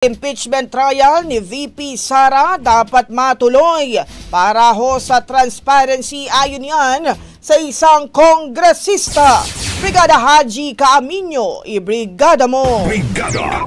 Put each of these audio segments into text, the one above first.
Impeachment trial ni VP Sara dapat matuloy para ho sa transparency ayon yan sa isang kongresista. Brigada Haji Caaminio, ibrigada mo! Brigada!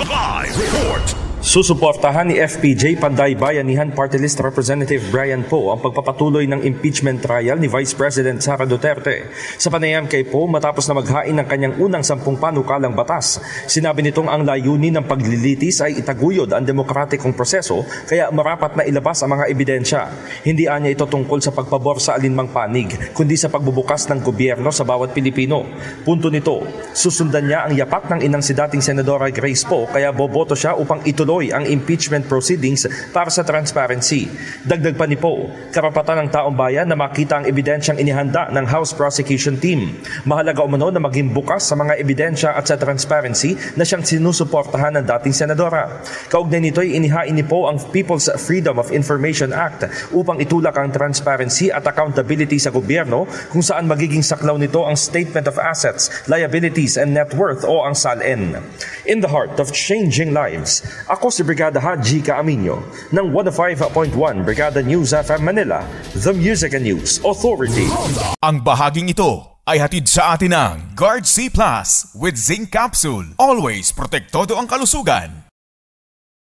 Live report! Susuportahan ni FPJ Panday Bayanihan Party List Representative Brian Poe ang pagpapatuloy ng impeachment trial ni Vice President Sara Duterte. Sa panayam kay Poe matapos na maghain ng kanyang unang 10 panukalang batas, sinabi nitong ang layunin ng paglilitis ay itaguyod ang demokratikong proseso kaya marapat na ilabas ang mga ebidensya. Hindi anya ito tungkol sa pagpabor sa alinmang panig, kundi sa pagbubukas ng gobyerno sa bawat Pilipino. Punto nito, susundan niya ang yapak ng inang si dating Senadora Grace Poe kaya boboto siya upang ituloy ang impeachment proceedings para sa transparency. Dagdag pa ni Poe, karapatan ng taong bayan na makita ang ebidensyang inihanda ng House Prosecution Team. Mahalaga umano na maging bukas sa mga ebidensya at sa transparency na siyang sinusuportahan ng dating senadora. Kaugnay nito'y inihain ni Poe ang People's Freedom of Information Act upang itulak ang transparency at accountability sa gobyerno kung saan magiging saklaw nito ang Statement of Assets, Liabilities and Net Worth o ang SALN. In the heart of changing lives, ako si Brigada Haji Caaminio ng 105.1 Brigada News FM Manila, The Music and News Authority. Ang bahaging ito ay hatid sa atin ng Guard C Plus with Zinc Capsule. Always protektodo ang kalusugan.